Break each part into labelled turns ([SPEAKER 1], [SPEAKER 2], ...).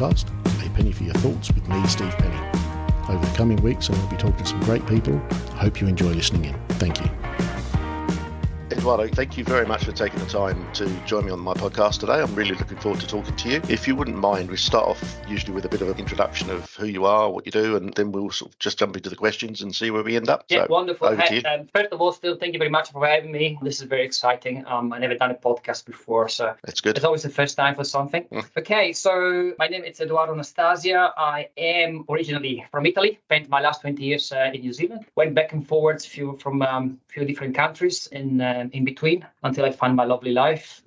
[SPEAKER 1] podcast, A Penny for Your Thoughts with me, Steve Penny. Over the coming weeks, I'm going to be talking to some great people. I hope you enjoy listening in. Thank you. Edoardo, thank you very much for taking the time to join me on my podcast today. I'm really looking forward to talking to you. If you wouldn't mind, we start off usually with a bit of an introduction of who you are, what you do, and then we'll sort of just jump into the questions and see where we end up.
[SPEAKER 2] Yeah,
[SPEAKER 1] so,
[SPEAKER 2] wonderful.
[SPEAKER 1] Over to you.
[SPEAKER 2] First of all, still, thank you very much for having me. This is very exciting. I never done a podcast before, so
[SPEAKER 1] That's good.
[SPEAKER 2] it's always the first time for something. Okay, so my name is Edoardo Anastasia. I am originally from Italy. Spent my last 20 years in New Zealand. Went back and forwards from few different countries in between until I found my lovely wife,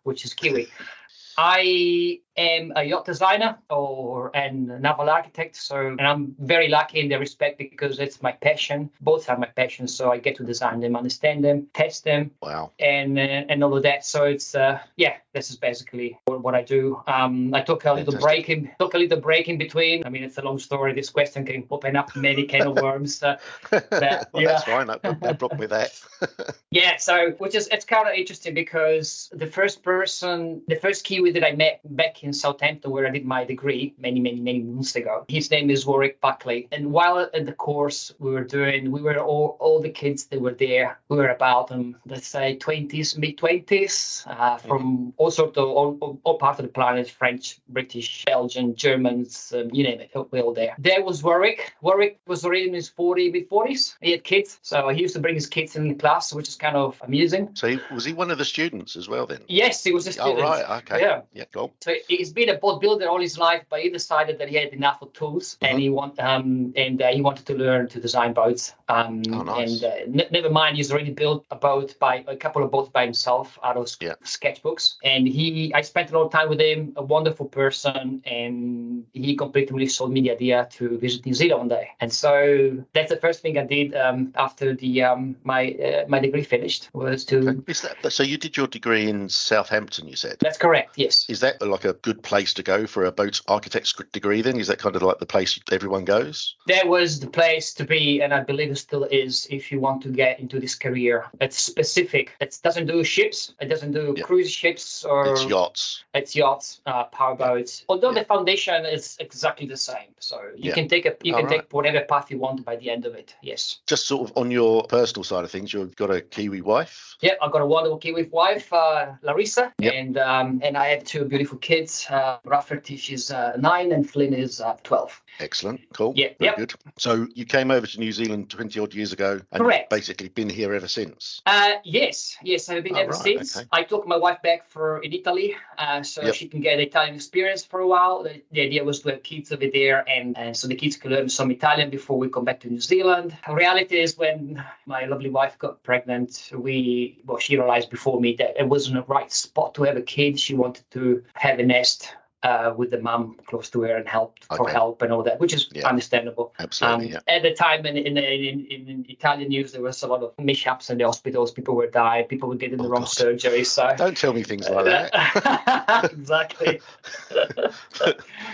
[SPEAKER 2] which is Kiwi. I am a yacht designer and naval architect, and I'm very lucky in that respect because it's my passion. Both are my passion, so I get to design them, understand them, test them,
[SPEAKER 1] Wow,
[SPEAKER 2] and all of that. So it's this is basically what I do. I took a little break in between. I mean, it's a long story. This question can open up many can of worms.
[SPEAKER 1] That's fine. No problem with that.
[SPEAKER 2] Yeah, so it's kind of interesting because the first Kiwi that I met back in Southampton, where I did my degree many months ago, his name is Warwick Buckley. And while at the course we were all the kids that were there. We were about let's say 20s, mid-20s, from all sorts of all parts of the planet: French, British, Belgian, Germans, you name it. We're all there. There was Warwick. Warwick was already in his mid-40s. He had kids, so he used to bring his kids in class, which is kind of amusing.
[SPEAKER 1] So was he one of the students as well then?
[SPEAKER 2] Yes, he was a student.
[SPEAKER 1] Oh, right. Okay.
[SPEAKER 2] Yeah,
[SPEAKER 1] cool.
[SPEAKER 2] So he's been a boat builder all his life, but he decided that he had enough of tools, and he wanted to learn to design boats.
[SPEAKER 1] Nice.
[SPEAKER 2] And never mind, he's already built a couple of boats by himself out of sketchbooks. And I spent a lot of time with him, a wonderful person, and he completely sold me the idea to visit New Zealand one day. And so that's the first thing I did after my degree finished, was to.
[SPEAKER 1] So you did your degree in Southampton, you said?
[SPEAKER 2] That's correct, yes.
[SPEAKER 1] Is that like a good place to go for a boat architect's degree then? Is that kind of like the place everyone goes?
[SPEAKER 2] That was the place to be, and I believe it still is, if you want to get into this career. It's specific. It doesn't do ships. It doesn't do cruise ships or...
[SPEAKER 1] It's yachts.
[SPEAKER 2] It's yachts, powerboats. Although the foundation is exactly the same. So you can take whatever path you want by the end of it, yes.
[SPEAKER 1] Just sort of on your personal side of things, you've got a Kiwi wife?
[SPEAKER 2] Yeah, I've got a wonderful Kiwi wife, Larissa, and I have two beautiful kids. Rafferty, she's 9, and Flynn is 12.
[SPEAKER 1] Excellent. Cool.
[SPEAKER 2] Yeah.
[SPEAKER 1] Very good. So you came over to New Zealand 20 odd years ago and
[SPEAKER 2] Correct.
[SPEAKER 1] Basically been here ever since?
[SPEAKER 2] Yes, I've been ever since.
[SPEAKER 1] Okay.
[SPEAKER 2] I took my wife back in Italy so she can get the Italian experience for a while. The idea was to have kids over there and so the kids could learn some Italian before we come back to New Zealand. The reality is when my lovely wife got pregnant, she realized before me that it wasn't the right spot to have a kid. She wanted to have a nest with the mum close to her and help and all that, which is understandable.
[SPEAKER 1] Absolutely.
[SPEAKER 2] At the time in Italian news, there was a lot of mishaps in the hospitals. People were dying. People were getting the wrong surgery. So
[SPEAKER 1] don't tell me things like that.
[SPEAKER 2] Exactly.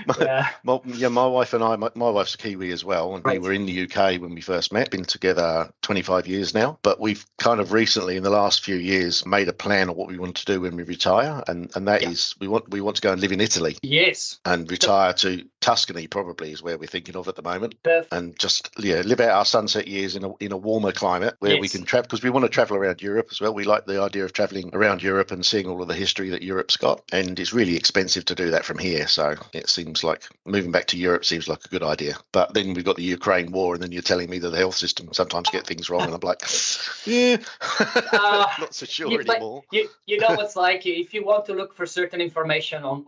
[SPEAKER 1] My wife and my wife's a Kiwi as well, and we were in the UK when we first met. Been together 25 years now, but we've kind of recently, in the last few years, made a plan of what we want to do when we retire, and that is we want to go and live in Italy.
[SPEAKER 2] Yes.
[SPEAKER 1] And retire to Tuscany probably is where we're thinking of at the moment.
[SPEAKER 2] Perfect.
[SPEAKER 1] And just live out our sunset years in a warmer climate where we can travel, because we want to travel around Europe as well. We like the idea of traveling around Europe and seeing all of the history that Europe's got. And it's really expensive to do that from here. So it seems like moving back to Europe seems like a good idea. But then we've got the Ukraine war, and then you're telling me that the health system sometimes get things wrong, and I'm like, not so sure anymore.
[SPEAKER 2] You know what's like, if you want to look for certain information on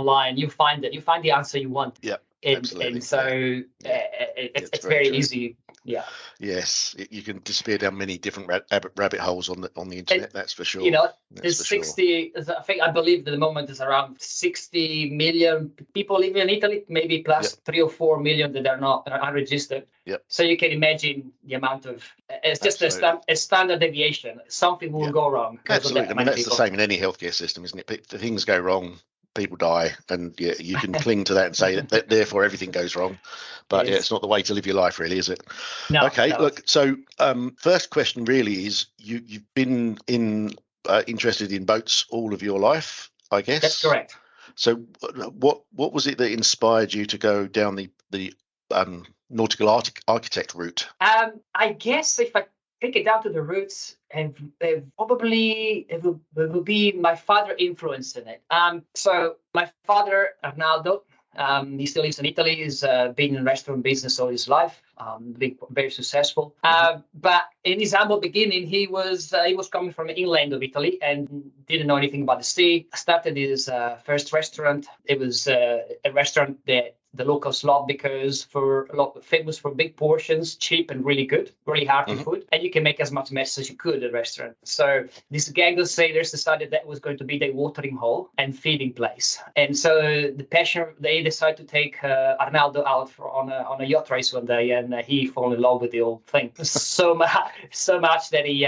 [SPEAKER 2] online, you find it. You find the answer you want.
[SPEAKER 1] Yeah.
[SPEAKER 2] Absolutely. And so it's very easy. Yeah.
[SPEAKER 1] Yes, you can disappear down many different rabbit holes on the internet. That's for sure.
[SPEAKER 2] There's 60. I believe at the moment there's around 60 million people living in Italy, maybe plus 3 or 4 million that are not unregistered.
[SPEAKER 1] Yep.
[SPEAKER 2] So you can imagine the amount of. It's just a standard deviation. Something will go wrong.
[SPEAKER 1] Absolutely. I mean, that's the same in any healthcare system, isn't it? Things go wrong. People die, and you can cling to that and say that therefore everything goes wrong. But it's not the way to live your life, really, is it?
[SPEAKER 2] No.
[SPEAKER 1] Okay, look. So, first question really is: you've been interested in boats all of your life, I guess.
[SPEAKER 2] That's correct.
[SPEAKER 1] So what was it that inspired you to go down the nautical architect route?
[SPEAKER 2] I guess if I take it down to the roots, and probably it will be my father influence in it. So my father, Arnaldo, he still lives in Italy. He's been in restaurant business all his life, been very successful. But in his humble beginning, he was coming from the inland of Italy and didn't know anything about the sea. Started his first restaurant. It was a restaurant that the locals love because famous for big portions, cheap and really good, really hearty food, and you can make as much mess as you could at a restaurant. So this gang of sailors decided that was going to be their watering hole and feeding place. And so the passion, they decided to take Arnaldo out on a yacht race one day, and he fell in love with the whole thing so much that we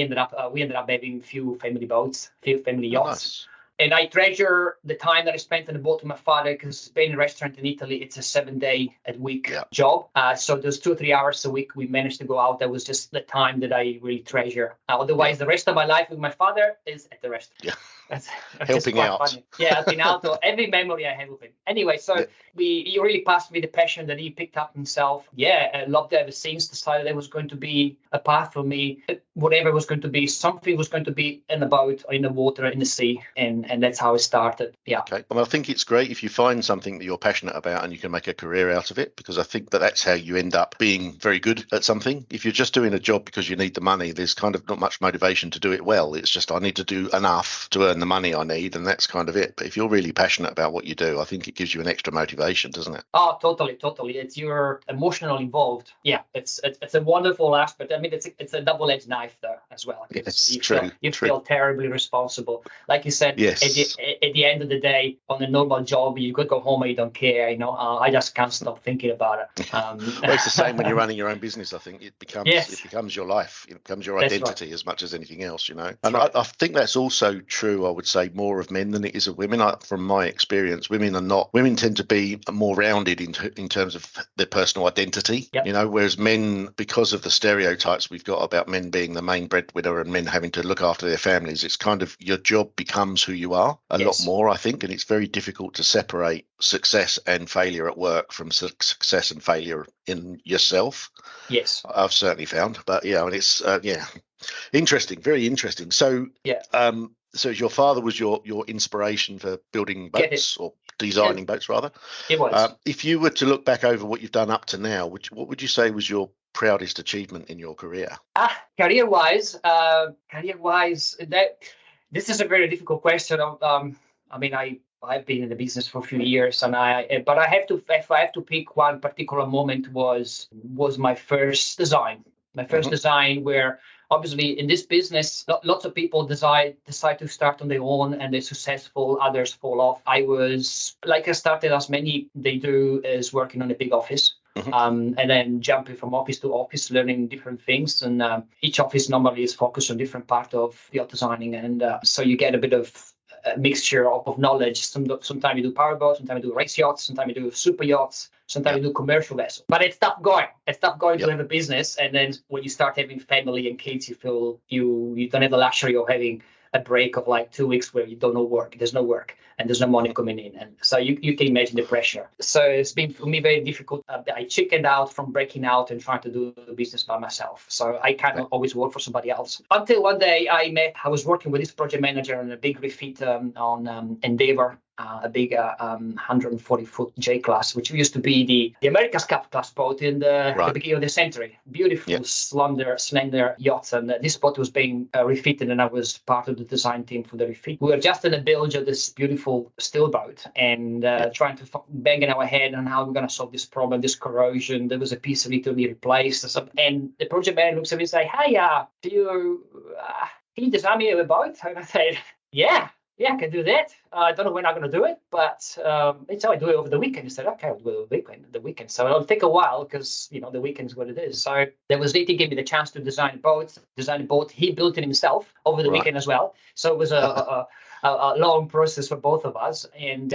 [SPEAKER 2] ended up having few family boats, few family yachts.
[SPEAKER 1] Nice.
[SPEAKER 2] And I treasure the time that I spent on the boat with my father, because being in a restaurant in Italy, it's a 7-day-a-week job. So those 2 or 3 hours a week we managed to go out. That was just the time that I really treasure. Otherwise, the rest of my life with my father is at the restaurant.
[SPEAKER 1] Yeah.
[SPEAKER 2] That's
[SPEAKER 1] helping out.
[SPEAKER 2] Funny. Yeah, helping out. So every memory I have with him. Anyway, so he really passed me the passion that he picked up himself. Yeah, I loved it ever since. Decided there was going to be a path for me. Whatever was going to be, something was going to be in the boat, in the water, in the sea, and that's how it started. Yeah.
[SPEAKER 1] Okay. Well, I think it's great if you find something that you're passionate about and you can make a career out of it, because I think that's how you end up being very good at something. If you're just doing a job because you need the money, there's kind of not much motivation to do it well. It's just, I need to do enough to earn the money I need, and that's kind of it. But if you're really passionate about what you do, I think it gives you an extra motivation, doesn't it?
[SPEAKER 2] Oh, totally. It's you're emotionally involved. Yeah, it's a wonderful aspect. I mean, it's a double-edged knife though as well.
[SPEAKER 1] Yes,
[SPEAKER 2] You feel terribly responsible, like you said.
[SPEAKER 1] Yes.
[SPEAKER 2] At the end of the day, on a normal job, you could go home and you don't care. I just can't stop thinking about it.
[SPEAKER 1] Well, it's the same when you're running your own business. I think it becomes your life. It becomes your identity as much as anything else. And I think that's also true. I would say more of men than it is of women. From my experience, women tend to be more rounded in terms of their personal identity.
[SPEAKER 2] Yep.
[SPEAKER 1] Whereas men, because of the stereotypes we've got about men being the main breadwinner and men having to look after their families, it's kind of your job becomes who you are a lot more, I think, and it's very difficult to separate success and failure at work from success and failure in yourself.
[SPEAKER 2] Yes,
[SPEAKER 1] I've certainly found, but and it's interesting, very interesting. So so your father was your inspiration for building boats or designing boats, rather?
[SPEAKER 2] It was.
[SPEAKER 1] If you were to look back over what you've done up to now, what would you say was your proudest achievement in your career?
[SPEAKER 2] Career-wise, this is a very difficult question. I mean, I've been in the business for a few years, but if I have to pick one particular moment, was my first design. My first design, where obviously in this business, lots of people decide to start on their own and they're successful, others fall off. I started, as many they do, is working on a big office. And then jumping from office to office, learning different things. And each office normally is focused on different part of yacht designing. And so you get a bit of a mixture of knowledge. Sometimes you do powerboats, sometimes you do race yachts, sometimes you do super yachts, sometimes you do commercial vessels. But it's tough going. To have a business. And then when you start having family and kids, you feel you don't have the luxury of having a break of like 2 weeks where you don't know work. There's no work and there's no money coming in. And so you can imagine the pressure. So it's been for me very difficult. I chickened out from breaking out and trying to do the business by myself. So I kind of always work for somebody else. Until one day I was working with this project manager on a big refit on Endeavour. A big 140-foot J class, which used to be the America's Cup class boat in the beginning of the century. Beautiful, slender yacht. And this boat was being refitted, and I was part of the design team for the refit. We were just in the bilge of this beautiful steel boat and trying to bang in our head on how we're going to solve this problem, this corrosion. There was a piece of it to be replaced. And the project manager looks at me and says, "Hey, can you design me a boat?" And I said, Yeah, I can do that. I don't know when I'm going to do it, but it's how I do it over the weekend. He said, okay, I'll do it over the weekend. So it'll take a while because, the weekend's what it is. So there was it. He gave me the chance to design a boat. He built it himself over the weekend as well. So it was a a long process for both of us. And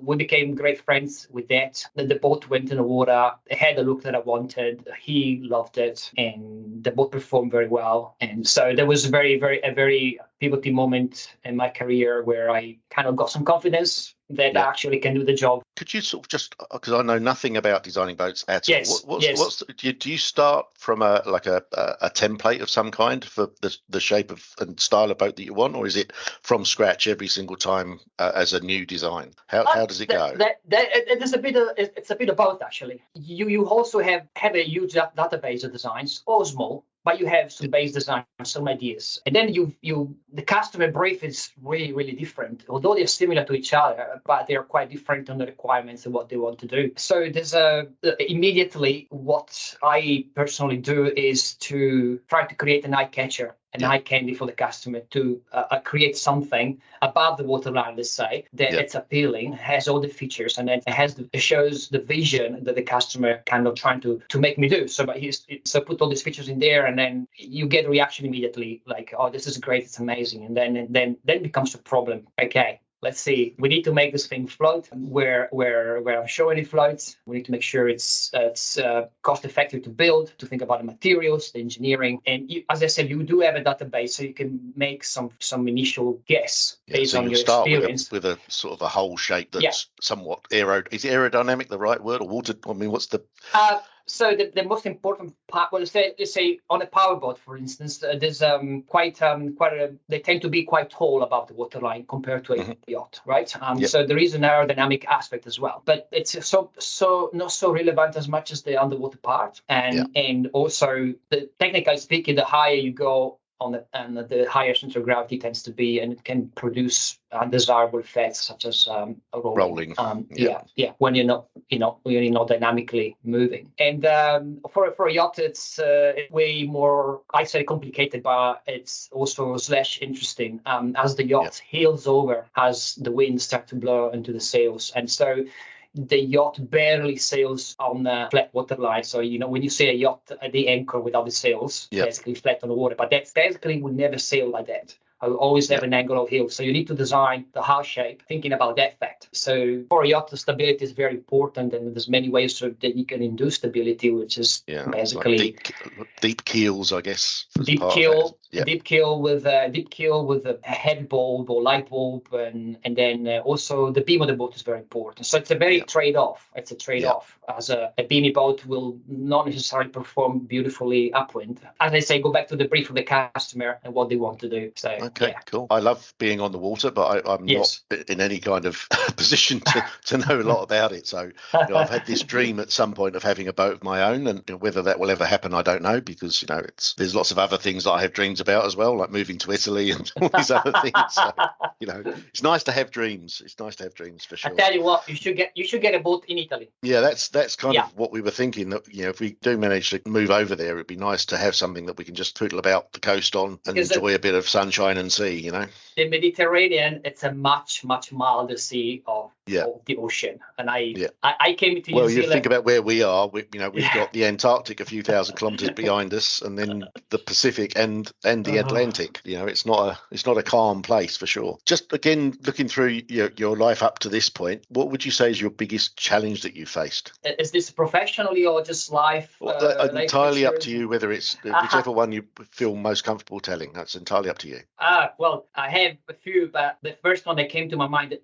[SPEAKER 2] we became great friends with that. Then the boat went in the water. It had the look that I wanted. He loved it, and the boat performed very well. And so there was a very pivotal moment in my career where I kind of got some confidence that I actually can do the job.
[SPEAKER 1] Could you sort of just, because I know nothing about designing boats at all.
[SPEAKER 2] Yes.
[SPEAKER 1] Do you start from a template of some kind for the shape of and style of boat that you want, or is it from scratch every single time as a new design? How does it go?
[SPEAKER 2] It's a bit of both, actually. You also have a huge database of designs, all small, but you have some base design, some ideas, and then the customer brief is really different. Although they're similar to each other, but they're quite different on the requirements and what they want to do. So there's immediately what I personally do is to try to create an eye catcher, an eye candy for the customer, to create something above the waterline, let's say, that it's appealing, has all the features, and then it shows the vision that the customer kind of trying to make me do. So put all these features in there, and then you get a reaction immediately, like, oh, this is great, it's amazing. And then becomes a problem. Okay, let's see. We need to make this thing float where I'm showing it floats. We need to make sure it's cost effective to build, to think about the materials, the engineering. And as I said, you do have a database, so you can make some initial guess based on your experience.
[SPEAKER 1] With a sort of a hole shape that's somewhat is aerodynamic the right word, or water? I mean, what's the...
[SPEAKER 2] So the most important part, well, let's say on a powerboat, for instance, there's they tend to be quite tall above the waterline compared to a yacht, right? So there is an aerodynamic aspect as well, but it's so not so relevant as much as the underwater part, and also technically speaking, the higher you go on the higher center of gravity tends to be, and it can produce undesirable effects such as rolling. When you're not dynamically moving. And for a yacht, it's way more, I say, complicated, but it's also / interesting as the yacht heels over, as the winds start to blow into the sails, and so the yacht barely sails on a flat water line. So, when you see a yacht at the anchor without the sails, basically flat on the water, but that's basically will never sail like that. I will always have an angle of heel. So you need to design the hull shape thinking about that fact. So for a yacht, the stability is very important, and there's many ways that you can induce stability, which is basically
[SPEAKER 1] like deep keels, I guess.
[SPEAKER 2] Deep keel with a head bulb or light bulb, and then also the beam of the boat is very important. So it's a very trade-off. It's a trade-off. As a beamy boat will not necessarily perform beautifully upwind. As I say, go back to the brief of the customer and what they want to do. So.
[SPEAKER 1] Okay, cool. I love being on the water, but I'm not in any kind of position to know a lot about it. So I've had this dream at some point of having a boat of my own, and whether that will ever happen, I don't know, because there's lots of other things that I have dreams about as well, like moving to Italy and all these other things. So, it's nice to have dreams. It's nice to have dreams for sure.
[SPEAKER 2] I tell you what, you should get a boat in Italy.
[SPEAKER 1] Yeah, that's kind of what we were thinking. That if we do manage to move over there, it'd be nice to have something that we can just poodle about the coast on and enjoy a bit of sunshine and sea.
[SPEAKER 2] The Mediterranean, it's a much milder sea of the ocean, and I came to New Zealand.
[SPEAKER 1] Well, you think about where we are. We've got the Antarctic a few thousand kilometers behind us, and then the Pacific and the Atlantic. It's not a calm place for sure. Just again, looking through your life up to this point, what would you say is your biggest challenge that you faced?
[SPEAKER 2] Is this professionally or just life?
[SPEAKER 1] Entirely up to you. Whether it's whichever one you feel most comfortable telling. That's entirely up to you.
[SPEAKER 2] Well, I have a few, but the first one that came to my mind,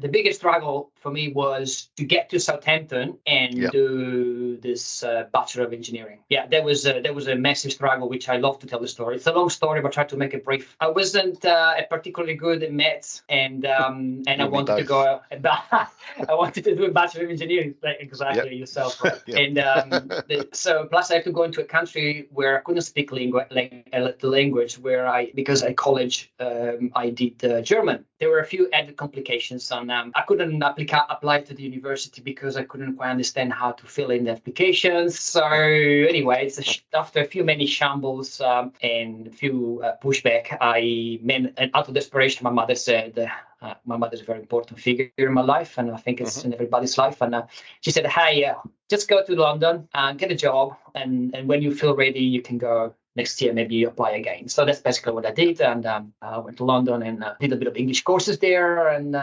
[SPEAKER 2] the biggest struggle for me was to get to Southampton and do this Bachelor of Engineering. Yeah, there was a massive struggle, which I love to tell the story. It's a long story, but try to make it brief. I wasn't particularly good at maths, and I wanted to go. I wanted to do a Bachelor of Engineering, like exactly yourself, right? And so plus I have to go into a country where I couldn't speak the language, because at college I did German. There were a few added complications, and I couldn't apply to the university because I couldn't quite understand how to fill in the applications. So anyway, after many shambles and a few pushback, and out of desperation, my mother said, my mother's a very important figure in my life, and I think it's in everybody's life. And she said, hey, just go to London and get a job, and when you feel ready, you can go next year maybe you apply again. So that's basically what I did. And I went to London and did a bit of English courses there. And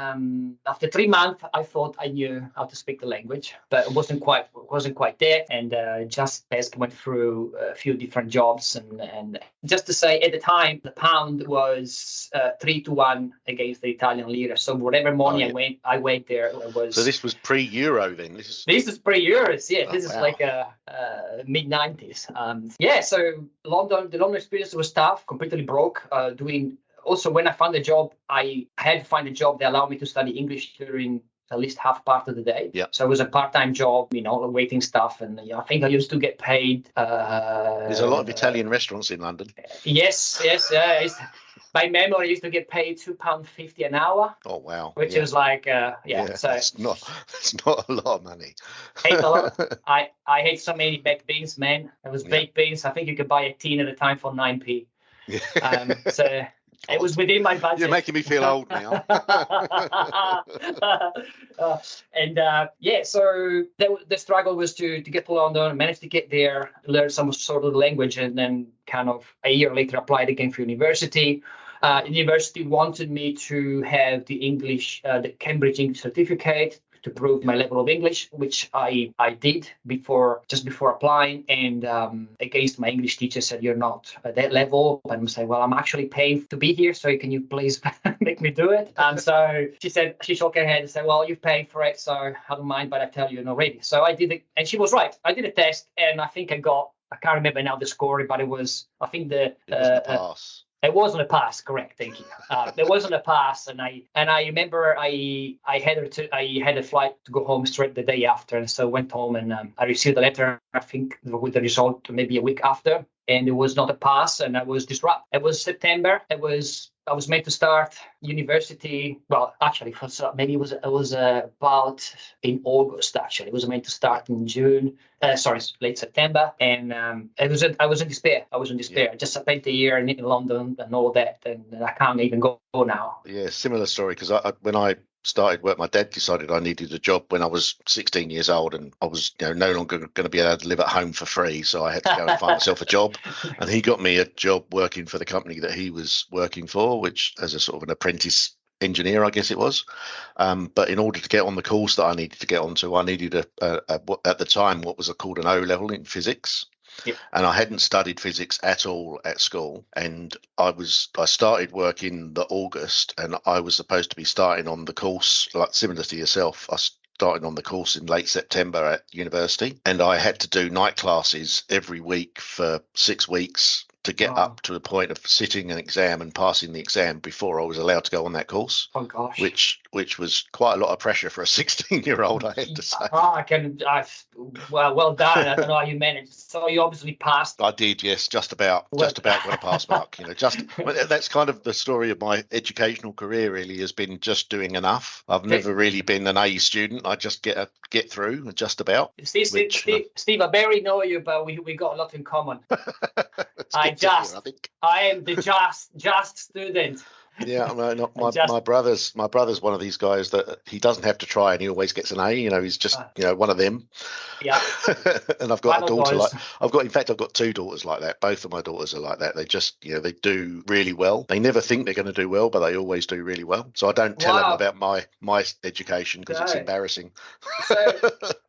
[SPEAKER 2] after 3 months, I thought I knew how to speak the language, but it wasn't quite there. And just basically went through a few different jobs. And just to say, at the time, the pound was 3-1 against the Italian lira. So whatever money I went there, it was.
[SPEAKER 1] So this was pre-Euro then? This
[SPEAKER 2] is pre-Euros, yeah. This is like mid-90s. So the London experience was tough, completely broke. Also, when I found a job, I had to find a job that allowed me to study English during at least half part of the day.
[SPEAKER 1] Yeah.
[SPEAKER 2] So it was a part-time job, waiting stuff. And I think I used to get paid.
[SPEAKER 1] There's a lot of Italian restaurants in London.
[SPEAKER 2] Yes. By memory, I used to get paid £2.50 an hour.
[SPEAKER 1] Oh wow!
[SPEAKER 2] Which is like, So
[SPEAKER 1] it's not a lot of money.
[SPEAKER 2] Ate a lot. I ate so many baked beans, man. It was baked beans. I think you could buy a tin at a time for 9p. So it was within my budget.
[SPEAKER 1] You're making me feel old now.
[SPEAKER 2] So the struggle was to get to London, manage to get there, learn some sort of language, and then kind of a year later applied again for university. University wanted me to have the Cambridge English certificate to prove my level of English, which I did just before applying. And against my English teacher said, "You're not at that level." And I said, "Well, I'm actually paying to be here, so can you please make me do it?" And so she shook her head and said, "Well, you've paid for it, so I don't mind, but I tell you not ready." So I did it, and she was right. I did a test, and I think I can't remember now the score, but it was, I think
[SPEAKER 1] it was a pass.
[SPEAKER 2] It wasn't a pass, correct? Thank you. There wasn't a pass, and I remember I had a flight to go home straight the day after, and so went home and I received a letter. I think with the result maybe a week after, and it was not a pass, and I was disrupted. It was September. I was meant to start university. Well, actually, maybe it was about in August. Actually, it was meant to start in June. Late September, and I was in despair. Yeah. I just spent a year in London and all that, and I can't even go now.
[SPEAKER 1] Yeah, similar story. Because when I started work, my dad decided I needed a job when I was 16 years old, and I was no longer going to be able to live at home for free, so I had to go and find myself a job. And he got me a job working for the company that he was working for, which as a sort of an apprentice engineer, I guess it was. But in order to get on the course that I needed to get onto, I needed at the time what was called an O level in physics.
[SPEAKER 2] Yep.
[SPEAKER 1] And I hadn't studied physics at all at school, and I started work in the August, and I was supposed to be starting on the course, like similar to yourself. I started on the course in late September at university, and I had to do night classes every week for 6 weeks to get up to the point of sitting an exam and passing the exam before I was allowed to go on that course.
[SPEAKER 2] Oh gosh.
[SPEAKER 1] Which was quite a lot of pressure for a 16-year-old, I have to say.
[SPEAKER 2] Well done. I don't know how you managed. So you obviously passed.
[SPEAKER 1] I did, yes, just about got a pass mark. That's kind of the story of my educational career. Really, has been just doing enough. I've never really been an A student. I just get through, just about.
[SPEAKER 2] Steve, I barely know you, but we got a lot in common. I am the just student.
[SPEAKER 1] Yeah, no, my brother's one of these guys that he doesn't have to try and he always gets an A. He's just one of them.
[SPEAKER 2] Yeah.
[SPEAKER 1] And I've got a daughter I've got 2 daughters like that. Both of my daughters are like that. They just they do really well. They never think they're going to do well, but they always do really well. So I don't tell them about my education because it's embarrassing.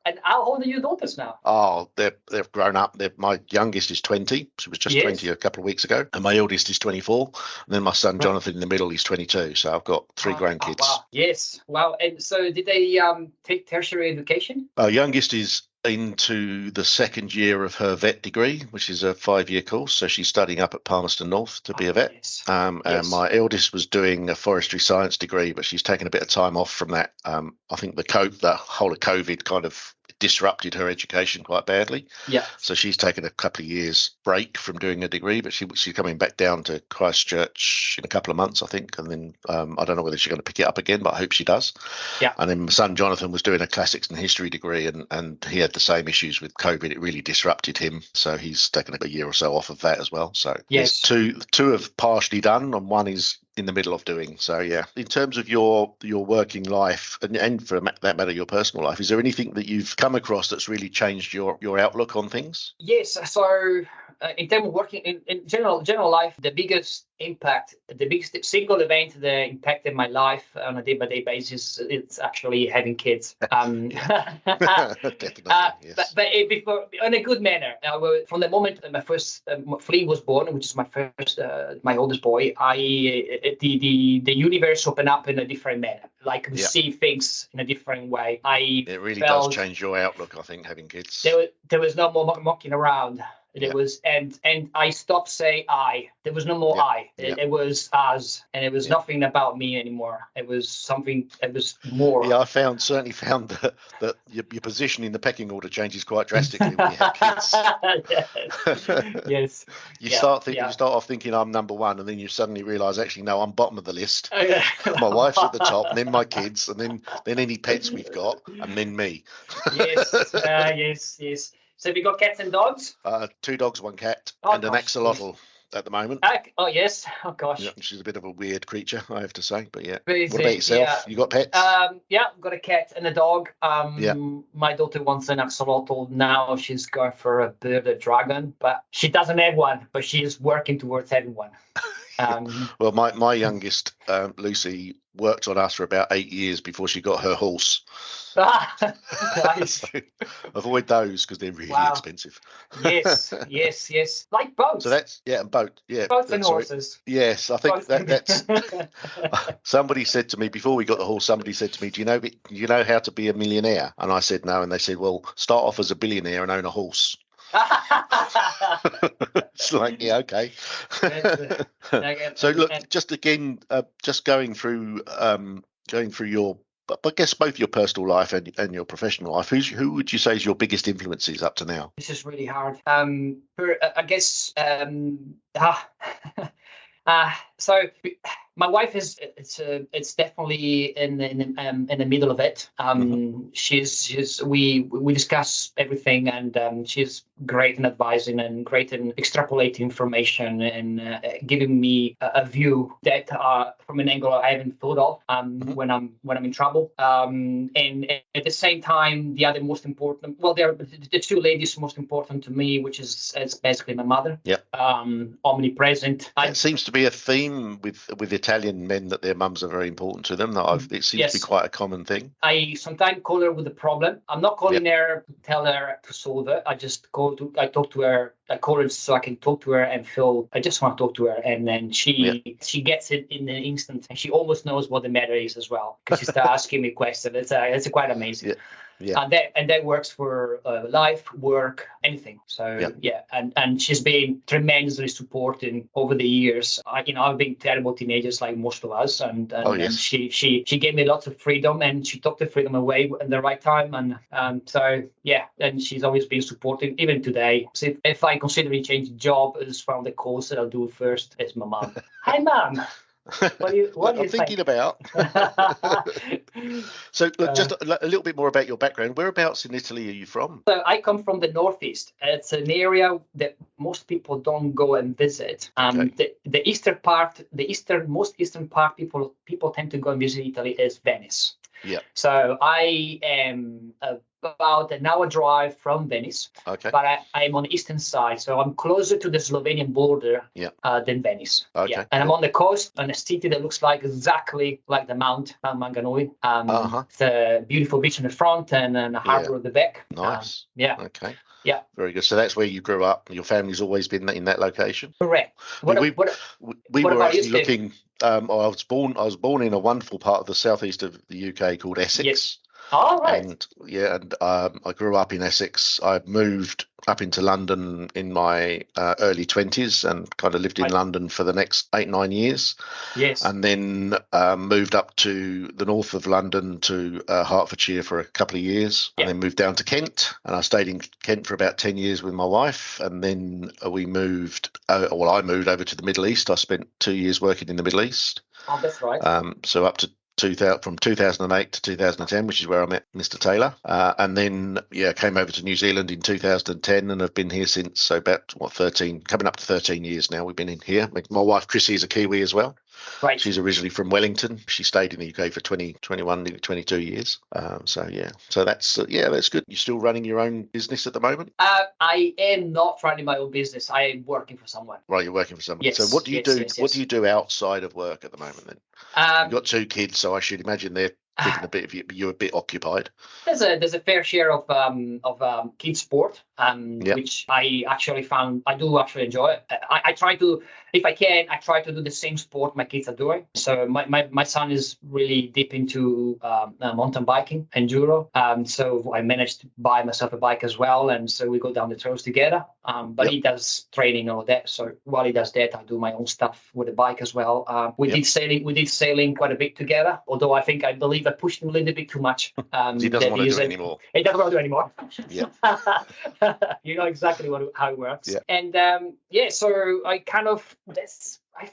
[SPEAKER 2] And how old are your daughters now?
[SPEAKER 1] Oh, they've grown up. My youngest is 20. She was just 20 a couple of weeks ago, and my oldest is 24. And then my son Jonathan in the middle, he's 22. So I've got 3 grandkids.
[SPEAKER 2] Wow. Yes. Wow. And so did they take tertiary education?
[SPEAKER 1] Our youngest is into the second year of her vet degree, which is a 5-year course. So she's studying up at Palmerston North to be a vet.
[SPEAKER 2] Yes.
[SPEAKER 1] And my eldest was doing a forestry science degree, but she's taken a bit of time off from that. I think the whole of COVID kind of disrupted her education quite badly.
[SPEAKER 2] Yeah.
[SPEAKER 1] So she's taken a couple of years break from doing a degree, but she's coming back down to Christchurch in a couple of months, I think. And then I don't know whether she's going to pick it up again, but I hope she does.
[SPEAKER 2] Yeah.
[SPEAKER 1] And then my son Jonathan was doing a classics and history degree, and he had the same issues with COVID. It really disrupted him. So he's taken a year or so off of that as well. So yes, two have partially done, and one is in the middle of doing. So yeah, in terms of your working life and for that matter, your personal life, is there anything that you've come across that's really changed your outlook on things?
[SPEAKER 2] Yes. So in terms of working in general life, the biggest single event that impacted my life on a day-by-day basis, it's actually having kids.
[SPEAKER 1] Definitely, yes.
[SPEAKER 2] But before, in a good manner. From the moment that my first Flea was born, which is my oldest boy, the universe opened up in a different manner. Like we see things in a different way.
[SPEAKER 1] It really does change your outlook, I think, having kids.
[SPEAKER 2] There was no more mocking around. There was and I stopped saying I. There was no more I. It was us, and it was nothing about me anymore. It was something. It was more.
[SPEAKER 1] Yeah, I certainly found that your position in the pecking order changes quite drastically when you have kids.
[SPEAKER 2] Yes.
[SPEAKER 1] You start off thinking I'm number one, and then you suddenly realise actually no, I'm bottom of the list. My wife's at the top, and then my kids, and then any pets we've got, and then me.
[SPEAKER 2] Yes. So we got cats and dogs?
[SPEAKER 1] 2 dogs, 1 cat, and an axolotl at the moment.
[SPEAKER 2] Oh, yes. Oh, gosh.
[SPEAKER 1] Yeah, she's a bit of a weird creature, I have to say. But yeah.
[SPEAKER 2] Crazy.
[SPEAKER 1] What about yourself? You got pets?
[SPEAKER 2] Yeah, got a cat and a dog. My daughter wants an axolotl. Now she's going for a bearded dragon, but she doesn't have one, but she is working towards having one.
[SPEAKER 1] Well, my youngest, Lucy, worked on us for about 8 years before she got her horse.
[SPEAKER 2] Nice.
[SPEAKER 1] So avoid those because they're really expensive.
[SPEAKER 2] Yes. Like boats.
[SPEAKER 1] So that's boat. Yeah,
[SPEAKER 2] boats and horses.
[SPEAKER 1] Yes, I think that's. Somebody said to me before we got the horse. Somebody said to me, "Do you know how to be a millionaire?" And I said no, and they said, "Well, start off as a billionaire and own a horse." It's like, yeah, okay. So look, just again, just going through your, I guess both your personal life and your professional life. Who would you say is your biggest influences up to now?
[SPEAKER 2] This is really hard. I guess. So my wife it's definitely in the middle of it. We discuss everything, and she's great in advising and great in extrapolating information and giving me a view that from an angle I haven't thought of when I'm in trouble. And at the same time, the other most important, they're the 2 ladies most important to me, which is basically my mother.
[SPEAKER 1] Yeah.
[SPEAKER 2] Omnipresent.
[SPEAKER 1] It seems to be a theme with Italian men that their mums are very important to them. It seems to be quite a common thing.
[SPEAKER 2] I sometimes call her with a problem. I'm not calling her to tell her to solve it. I just talk to her. I call her so I can talk to her and feel I just want to talk to her, and then she gets it in an instant, and she almost knows what the matter is as well because she starts asking me questions. It's quite amazing. Yeah. And that works for life, work, anything. So and she's been tremendously supporting over the years. I've been terrible teenagers like most of us, and she gave me lots of freedom, and she took the freedom away at the right time, and and she's always been supporting even today. So if I consider changing job, is one of the calls that I'll do first is my mom. Hi, mom. What do you
[SPEAKER 1] thinking about? So look, just a little bit more about your background. Whereabouts in Italy are you from?
[SPEAKER 2] So I come from the northeast. It's an area that most people don't go and visit. The eastern part, most eastern part, people tend to go and visit Italy is Venice.
[SPEAKER 1] Yeah.
[SPEAKER 2] So I am about an hour drive from Venice.
[SPEAKER 1] Okay.
[SPEAKER 2] But I'm on the eastern side, so I'm closer to the Slovenian border than Venice.
[SPEAKER 1] Okay.
[SPEAKER 2] Yeah. And I'm on the coast, on a city that looks like exactly like the Mount Manganui. It's a beautiful beach in the front and a harbour at the back.
[SPEAKER 1] Nice. Okay.
[SPEAKER 2] Yeah.
[SPEAKER 1] Very good. So that's where you grew up. Your family's always been in that location.
[SPEAKER 2] Correct.
[SPEAKER 1] We were actually looking. I was born in a wonderful part of the southeast of the UK called Essex.
[SPEAKER 2] Yes. Oh, right.
[SPEAKER 1] And I grew up in Essex. I moved up into London in my early 20s and kind of lived in London for the next 8-9 years.
[SPEAKER 2] Yes.
[SPEAKER 1] And then moved up to the north of London to Hertfordshire for a couple of years, and then moved down to Kent. And I stayed in Kent for about 10 years with my wife. And then we moved, I moved over to the Middle East. I spent 2 years working in the Middle East.
[SPEAKER 2] Oh, that's right.
[SPEAKER 1] So up to from 2008 to 2010, which is where I met Mr. Taylor, and then came over to New Zealand in 2010 and have been here since. So about 13, coming up to 13 years now. We've been in here. My wife Chrissy is a Kiwi as well.
[SPEAKER 2] Right.
[SPEAKER 1] She's originally from Wellington. She stayed in the UK for 20, 21, nearly 22 years. So that's that's good. You're still running your own business at the moment?
[SPEAKER 2] I am not running my own business. I am working for someone.
[SPEAKER 1] Right, you're working for someone.
[SPEAKER 2] Yes.
[SPEAKER 1] So what do you do?
[SPEAKER 2] Yes.
[SPEAKER 1] What do you do outside of work at the moment then? You've got 2 kids, so I should imagine they're taking a bit of you. You're a bit occupied.
[SPEAKER 2] There's a fair share of kids sport, which I actually found I do actually enjoy. I try to, if I can, I try to do the same sport my kids are doing. So my son is really deep into mountain biking, enduro. So I managed to buy myself a bike as well, and so we go down the trails together. But he does training and all that. So while he does that, I do my own stuff with the bike as well. We did sailing quite a bit together. Although I believe I pushed him a little bit too much.
[SPEAKER 1] He doesn't want to do it anymore.
[SPEAKER 2] He doesn't want to do it anymore.
[SPEAKER 1] Yeah.
[SPEAKER 2] You know exactly how it works.
[SPEAKER 1] Yeah.
[SPEAKER 2] And so I kind of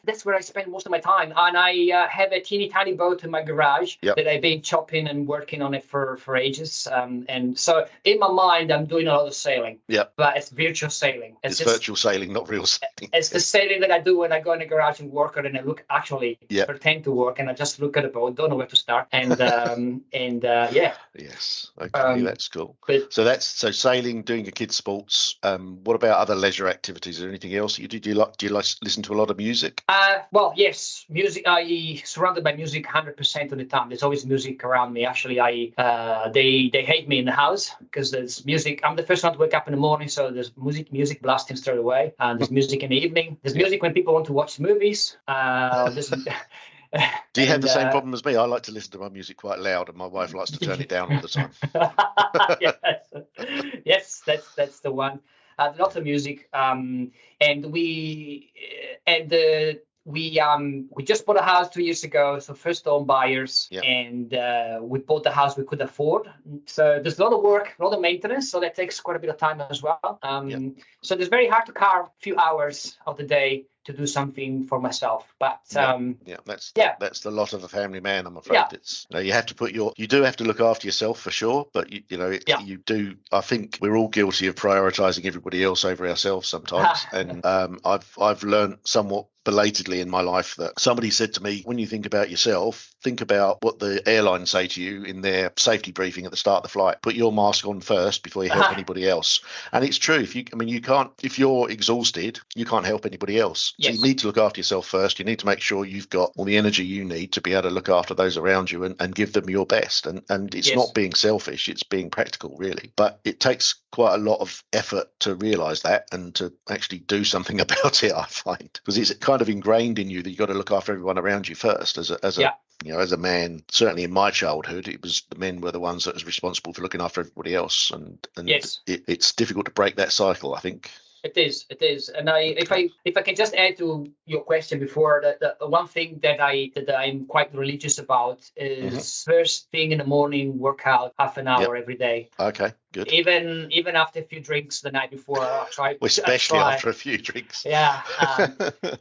[SPEAKER 2] that's where I spend most of my time. And I have a teeny tiny boat in my garage that I've been chopping and working on it for ages. And so in my mind, I'm doing a lot of sailing. Yeah. But it's virtual sailing.
[SPEAKER 1] It's virtual sailing, not real sailing.
[SPEAKER 2] It's the sailing that I do when I go in the garage and work on it, and I pretend to work, and I just look at the boat, don't know where to start. And
[SPEAKER 1] Yes. Okay, that's cool. So sailing, doing your kids' sports. What about other leisure activities? Is there anything else you do? Do you like listen to a lot of music?
[SPEAKER 2] Well, yes, music. I surrounded by music 100% of the time. There's always music around me. Actually, they hate me in the house because there's music. I'm the first one to wake up in the morning, so there's music blasting straight away. And there's music in the evening. There's music when people want to watch movies.
[SPEAKER 1] Do you have the same problem as me? I like to listen to my music quite loud, and my wife likes to turn it down all the time.
[SPEAKER 2] Yes, that's the one. Lots of music, and we just bought a house 2 years ago, so first home buyers, and we bought the house we could afford. So there's a lot of work, a lot of maintenance, so that takes quite a bit of time as well. So it's very hard to carve a few hours of the day to do something for myself, but
[SPEAKER 1] that's the lot of a family man, I'm afraid. It's you have to you do have to look after yourself for sure, but you do. I think we're all guilty of prioritizing everybody else over ourselves sometimes. And I've learned somewhat belatedly in my life that somebody said to me, when you think about yourself, think about what the airlines say to you in their safety briefing at the start of the flight. Put your mask on first before you help anybody else. And it's true. If you're exhausted, you can't help anybody else. So you need to look after yourself first. You need to make sure you've got all the energy you need to be able to look after those around you and give them your best. And it's not being selfish, it's being practical, really. But it takes quite a lot of effort to realise that and to actually do something about it, I find. Because it's kind of ingrained in you that you've got to look after everyone around you first as a man. Certainly in my childhood, it was the men were the ones that was responsible for looking after everybody else. And it's difficult to break that cycle, I think.
[SPEAKER 2] It is, and if I can just add to your question before, that the one thing that I'm quite religious about is first thing in the morning, workout half an hour every day. Okay, good. Even after a few drinks the night before, I try.
[SPEAKER 1] Especially after a few drinks.
[SPEAKER 2] Yeah,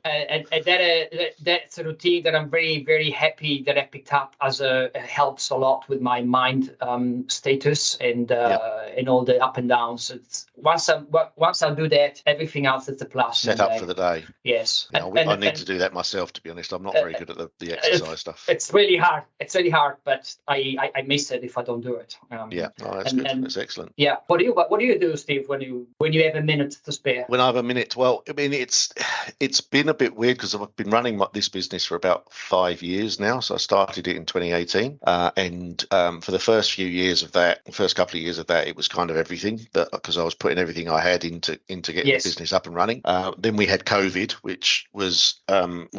[SPEAKER 2] and that's a routine that I'm very, very happy that I picked up helps a lot with my mind status and all the up and downs. It's once I do that, everything else is a plus.
[SPEAKER 1] Set up for the day.
[SPEAKER 2] Yes.
[SPEAKER 1] Yeah, I need to do that myself, to be honest. I'm not very good at the exercise stuff.
[SPEAKER 2] It's really hard. But I miss it if I don't do it.
[SPEAKER 1] That's good. That's excellent.
[SPEAKER 2] Yeah. What do you do, Steve, when you have a minute to spare?
[SPEAKER 1] When I have a minute, well, I mean, it's been a bit weird because I've been running this business for about 5 years now. So I started it in 2018, and for the first couple of years of that, it was kind of everything, because I was putting everything I had into getting the business up and running. Then we had COVID, which was, from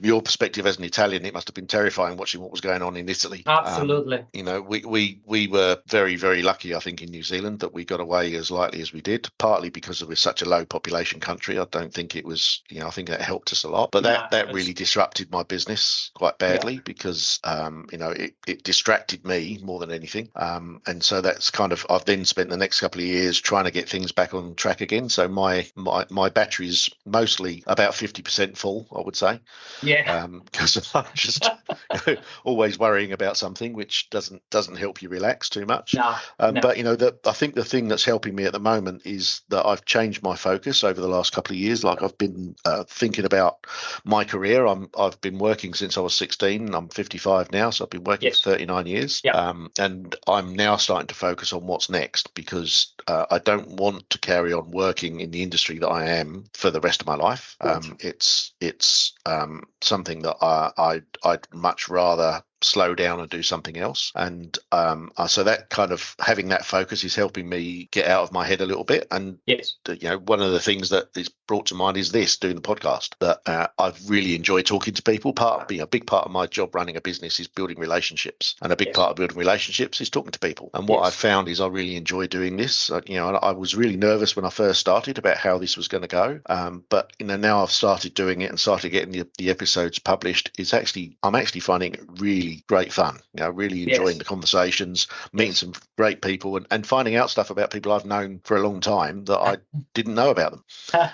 [SPEAKER 1] your perspective as an Italian, it must have been terrifying watching what was going on in Italy.
[SPEAKER 2] Absolutely.
[SPEAKER 1] We were very, very lucky, I think, in New Zealand that we got away as lightly as we did, partly because we're such a low population country. I don't think it was, I think that helped us a lot. But that really disrupted my business quite badly because, it distracted me more than anything. And so that's kind of, I've then spent the next couple of years trying to get things back on track again. So my battery's mostly about 50% full, I would say. Yeah. Because I'm just always worrying about something, which doesn't help you relax too much. No. But I think the thing that's helping me at the moment is that I've changed my focus over the last couple of years. Like I've been thinking about my career. I've been working since I was 16. I'm 55 now, so I've been working for 39 years.
[SPEAKER 2] Yeah.
[SPEAKER 1] And I'm now starting to focus on what's next, because I don't want to carry on working in the industry that I am for the rest of my life. It's something that I'd much rather slow down and do something else. And so that kind of having that focus is helping me get out of my head a little bit. And one of the things that is brought to mind is doing the podcast, that I've really enjoyed talking to people. A big part of my job running a business is building relationships, and a big part of building relationships is talking to people. And what I've found is I really enjoy doing this. I was really nervous when I first started about how this was going to go, but now I've started doing it and started getting the episodes published. I'm actually finding it really great fun. Really enjoying the conversations, meeting some great people, and finding out stuff about people I've known for a long time that I didn't know about them.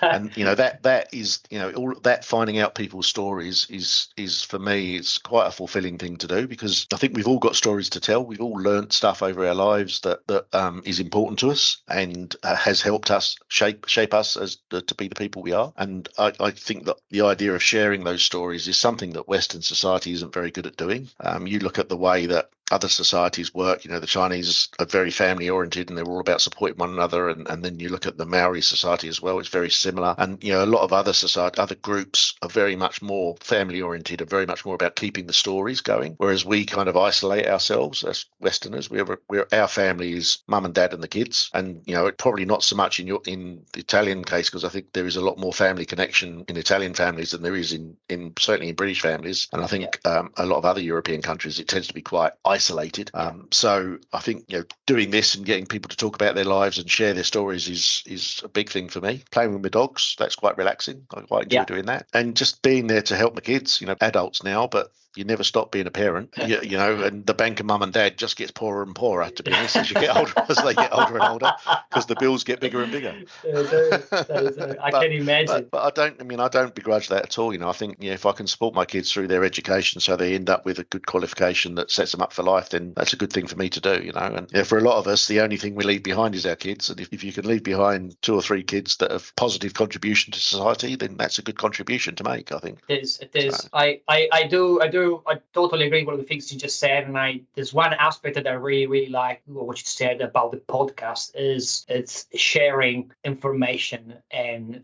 [SPEAKER 1] And that is all that, finding out people's stories is for me, it's quite a fulfilling thing to do, because I think we've all got stories to tell. We've all learnt stuff over our lives that is important to us and has helped us shape us to be the people we are. And I think that the idea of sharing those stories is something that Western society isn't very good at doing. You look at the way that other societies work. The Chinese are very family oriented and they're all about supporting one another. And then you look at the Maori society as well, it's very similar. And, a lot of other groups are very much more family oriented, are very much more about keeping the stories going. Whereas we kind of isolate ourselves as Westerners. Our family is mum and dad and the kids. And, probably not so much in the Italian case, because I think there is a lot more family connection in Italian families than there is certainly in British families. And I think a lot of other European countries, it tends to be quite isolated. So I think doing this and getting people to talk about their lives and share their stories is a big thing for me. Playing with my dogs, that's quite relaxing. I quite enjoy doing that, and just being there to help my kids. Adults now, but you never stop being a parent, and the bank of mum and dad just gets poorer and poorer, to be honest, as they get older and older, because the bills get bigger and bigger.
[SPEAKER 2] I can imagine.
[SPEAKER 1] But I don't begrudge that at all. I think if I can support my kids through their education so they end up with a good qualification that sets them up for life, then that's a good thing for me to do, And for a lot of us, the only thing we leave behind is our kids. And if you can leave behind 2 or 3 kids that have positive contribution to society, then that's a good contribution to make, I think.
[SPEAKER 2] It is. So. I totally agree with the things you just said, and there's one aspect that I really, really like what you said about the podcast is it's sharing information and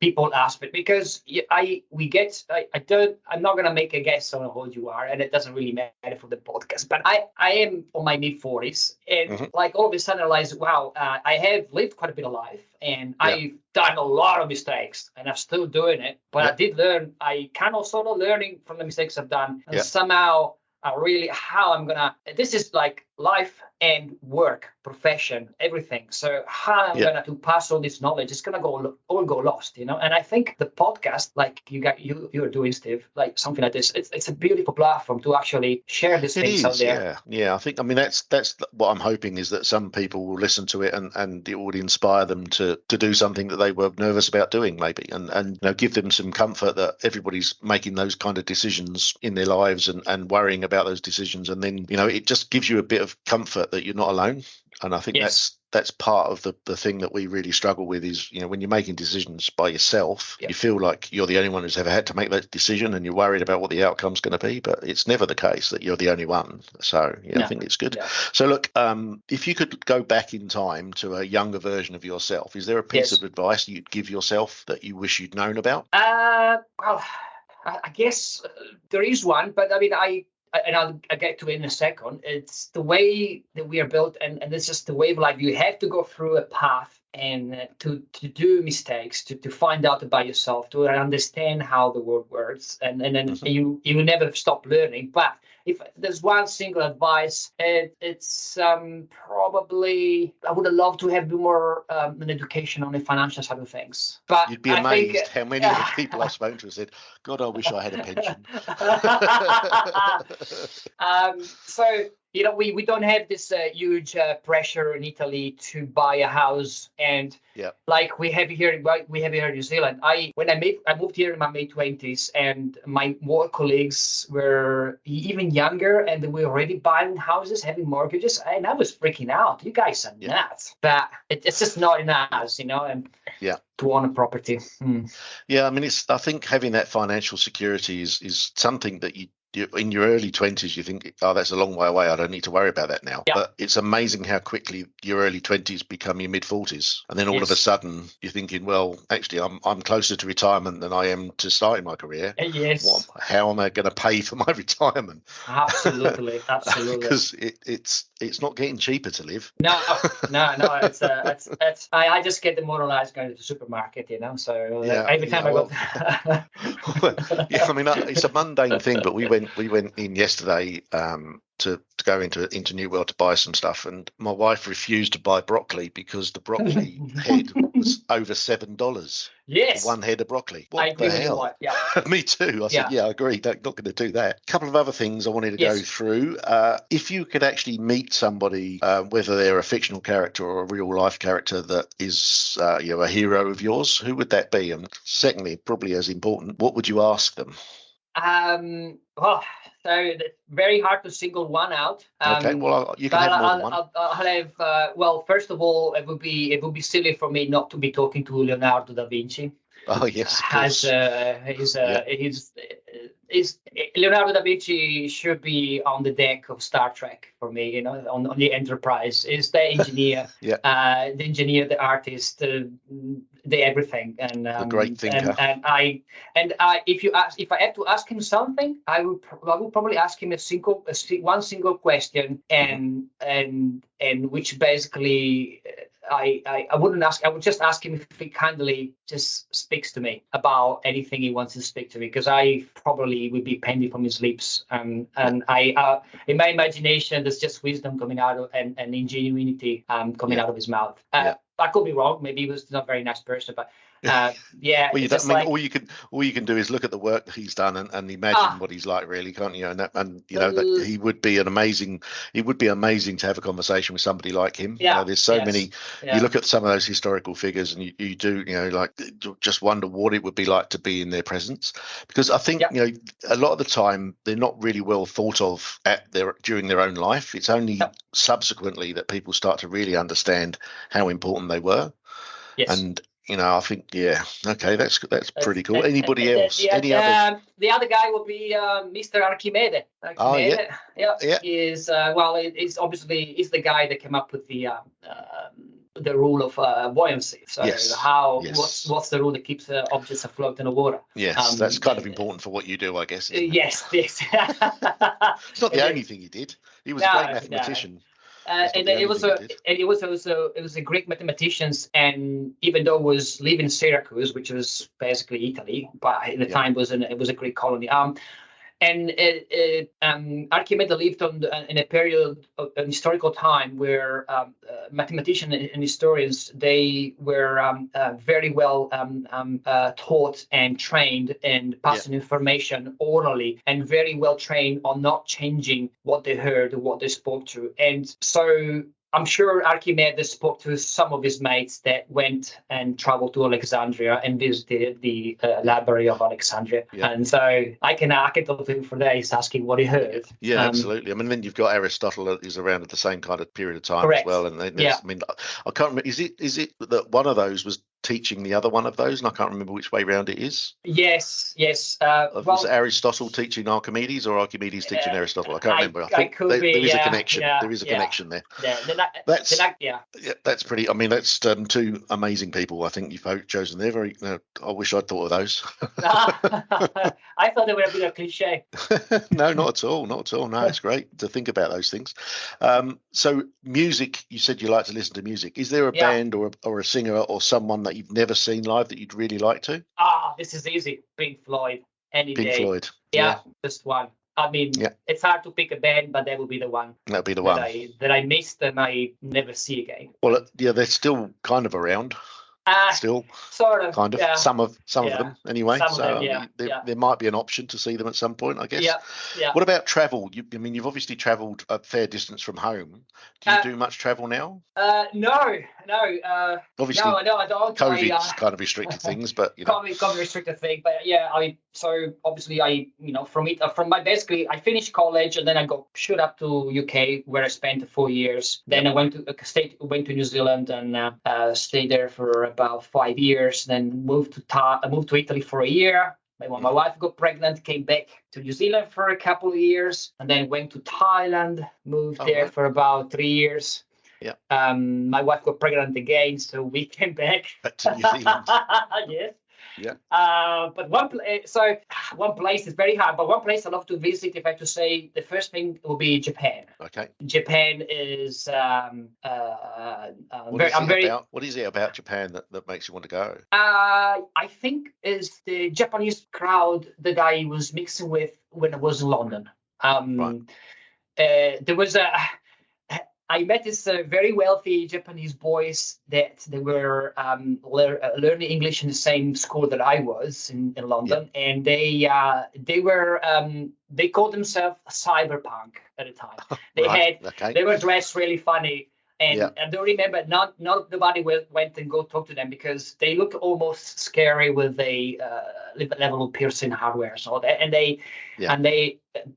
[SPEAKER 2] people aspect, because I'm not gonna make a guess on how old you are, and it doesn't really matter for the podcast, but I am on my mid-40s, and all of a sudden I realized, wow, I have lived quite a bit of life, and I've done a lot of mistakes, and I'm still doing it. But I did learn. I kind of sort of learning from the mistakes I've done, and somehow really how I'm gonna. This is like life and work, profession, everything. So how I'm gonna to pass all this knowledge, it's gonna all go lost, And I think the podcast, like you're doing, Steve, like something like this, it's a beautiful platform to actually share these things out there.
[SPEAKER 1] I think that's what I'm hoping, is that some people will listen to it and it would inspire them to do something that they were nervous about doing, maybe, and give them some comfort that everybody's making those kind of decisions in their lives and worrying about those decisions, and then it just gives you a bit of comfort that you're not alone. And I think that's part of the thing that we really struggle with is, when you're making decisions by yourself, you feel like you're the only one who's ever had to make that decision, and you're worried about what the outcome's going to be, but it's never the case that you're the only one. So I think it's good. So look, if you could go back in time to a younger version of yourself, is there a piece of advice you'd give yourself that you wish you'd known about?
[SPEAKER 2] Well, I guess there is one, but I'll get to it in a second. It's the way that we are built, and it's just the way of life. You have to go through a path and to do mistakes, to find out about yourself, to understand how the world works, and then you never stop learning. But if there's one single advice, it's probably I would have loved to have more an education on the financial side of things. But
[SPEAKER 1] you'd be amazed how many of the people I've spoken to said, "God, I wish I had a pension."
[SPEAKER 2] So we don't have this huge pressure in Italy to buy a house, and like we have here in New Zealand. I moved here in my mid-20s, and my work colleagues were even younger, and they were already buying houses, having mortgages, and I was freaking out. You guys are nuts, but it's just not in us, and to own a property.
[SPEAKER 1] Yeah, I mean, I think having that financial security is something that you in your early 20s, you think, oh, that's a long way away. I don't need to worry about that now. But it's amazing how quickly your early 20s become your mid 40s. And then all of a sudden you're thinking, well, actually, I'm closer to retirement than I am to starting my career.
[SPEAKER 2] Yes.
[SPEAKER 1] How am I going to pay for my retirement?
[SPEAKER 2] Absolutely.
[SPEAKER 1] Because it's not getting cheaper to live.
[SPEAKER 2] No. It's I just get demoralized going to the supermarket, So every time I go.
[SPEAKER 1] I mean, it's a mundane thing, but we went in yesterday to go into New World to buy some stuff, and my wife refused to buy broccoli because the broccoli head was over $7.
[SPEAKER 2] Yes,
[SPEAKER 1] one head of broccoli. What
[SPEAKER 2] I agree
[SPEAKER 1] the hell?
[SPEAKER 2] With you. Yeah.
[SPEAKER 1] Me too. I said, I agree. Not going to do that. A couple of other things I wanted to go through. If you could actually meet somebody, whether they're a fictional character or a real life character that is a hero of yours, who would that be? And secondly, probably as important, what would you ask them?
[SPEAKER 2] So it's very hard to single one out.
[SPEAKER 1] Okay, well, you can have more than one.
[SPEAKER 2] I'll have. First of all, it would be silly for me not to be talking to Leonardo da Vinci.
[SPEAKER 1] Oh yes, of course.
[SPEAKER 2] Leonardo da Vinci should be on the deck of Star Trek for me. On the Enterprise. Is the engineer, the engineer, the artist, the everything, and
[SPEAKER 1] the great thinker.
[SPEAKER 2] And if I have to ask him something, I would probably ask him one single question, and which basically. I wouldn't ask. I would just ask him if he kindly just speaks to me about anything he wants to speak to me, because I probably would be pending from his lips. And I, in my imagination, there's just wisdom coming out of and ingenuity coming out of his mouth. I could be wrong. Maybe he was not a very nice person, but well,
[SPEAKER 1] all you can do is look at the work that he's done and imagine what he's like, really, can't you? That he would be amazing to have a conversation with somebody like him. There's so many. You look at some of those historical figures, and you do, just wonder what it would be like to be in their presence, because I think a lot of the time they're not really well thought of during their own life. It's only subsequently that people start to really understand how important they were. Yes. And I think, okay, that's pretty cool. Anybody else? Any other?
[SPEAKER 2] The other guy would be Mr. Archimedes. Is is the guy that came up with the rule of buoyancy. So what's the rule that keeps objects afloat in the water?
[SPEAKER 1] Yes, that's kind of important for what you do, I guess.
[SPEAKER 2] Yes.
[SPEAKER 1] It's not the only thing he did. He was a great mathematician.
[SPEAKER 2] It was a Greek mathematician, and even though it was living in Syracuse, which was basically Italy, but at the time it was a Greek colony. Archimedes lived in a period of an historical time where mathematicians and historians, they were very well taught and trained and passing information orally, and very well trained on not changing what they heard or what they spoke to. And so I'm sure Archimedes spoke to some of his mates that went and traveled to Alexandria and visited the library of Alexandria. And so I can talk to him for days asking what he heard.
[SPEAKER 1] Absolutely. I mean, then you've got Aristotle is around at the same kind of period of time as well. And I mean, I can't remember. Is it that one of those was teaching the other one of those, and I can't remember which way round it is?
[SPEAKER 2] Yes.
[SPEAKER 1] Was Aristotle teaching Archimedes, or Archimedes teaching Aristotle? I can't remember. I think there is a connection. There is a connection there. That's pretty. I mean, that's two amazing people. I think you've chosen. They're very. I wish I'd thought of those.
[SPEAKER 2] I thought they were a bit of a cliche.
[SPEAKER 1] No, not at all. Not at all. No, it's great to think about those things. So music. You said you like to listen to music. Is there a band or a singer or someone that you've never seen live that you'd really like to?
[SPEAKER 2] This is easy. Pink Floyd. Any day.
[SPEAKER 1] Pink Floyd.
[SPEAKER 2] Yeah, just one. I mean, it's hard to pick a band, but that will be the one.
[SPEAKER 1] That'll be the one
[SPEAKER 2] that I missed and I never see again.
[SPEAKER 1] Well, they're still kind of around. Still,
[SPEAKER 2] Sort of,
[SPEAKER 1] kind of.
[SPEAKER 2] yeah.
[SPEAKER 1] Some of them, anyway.
[SPEAKER 2] Some of
[SPEAKER 1] So
[SPEAKER 2] them,
[SPEAKER 1] I mean,
[SPEAKER 2] yeah.
[SPEAKER 1] there might be an option to see them at some point, I guess.
[SPEAKER 2] Yeah.
[SPEAKER 1] What about travel? I mean, you've obviously travelled a fair distance from home. Do you do much travel now?
[SPEAKER 2] No.
[SPEAKER 1] Obviously,
[SPEAKER 2] No, I don't.
[SPEAKER 1] COVID's kind of restricted things, but
[SPEAKER 2] COVID restricted thing. But yeah, so obviously basically I finished college and then I got shoot up to UK where I spent 4 years. Then I went to New Zealand and stayed there for about 5 years. Then moved to Italy for a year. My wife got pregnant, came back to New Zealand for a couple of years, and then went to Thailand, moved there for about 3 years.
[SPEAKER 1] Yeah.
[SPEAKER 2] My wife got pregnant again, so we came back.
[SPEAKER 1] Back to New Zealand.
[SPEAKER 2] Yes.
[SPEAKER 1] Yeah.
[SPEAKER 2] But one place is very hard. But one place I love to visit, if I have to say, the first thing will be Japan.
[SPEAKER 1] Okay.
[SPEAKER 2] Japan is
[SPEAKER 1] what is it about Japan that makes you want to go?
[SPEAKER 2] I think is the Japanese crowd that I was mixing with when I was in London.
[SPEAKER 1] Right.
[SPEAKER 2] There was I met this very wealthy Japanese boys that they were learning English in the same school that I was in London, and they called themselves cyberpunk at the time. They were dressed really funny. And I don't remember, nobody went and go talk to them because they look almost scary with a level of piercing hardware and all that.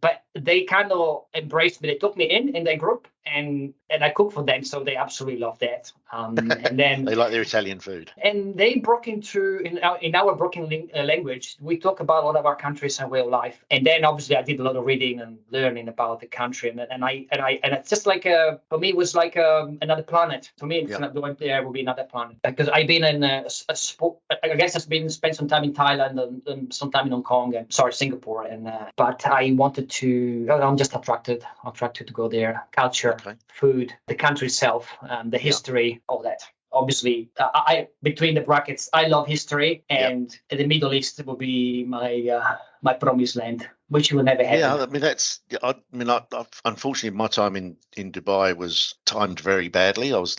[SPEAKER 2] But they kind of embraced me. They took me in their group, and I cooked for them, so they absolutely loved that. And then
[SPEAKER 1] they like their Italian food.
[SPEAKER 2] And they broke into in our broken language. We talk about a lot of our countries and way of life. And then obviously I did a lot of reading and learning about the country, and it's just like for me it was like another planet. For me, it's not going there will be another planet because I've been in a sport. I guess I've spent some time in Thailand and some time in Hong Kong and Singapore, and but I wanted to. I'm just attracted to go there. Culture, food, the country itself, the history, all that. Obviously, I between the brackets, I love history, and the Middle East will be my promised land, which will never happen.
[SPEAKER 1] Yeah, I mean, unfortunately, my time in Dubai was timed very badly. I was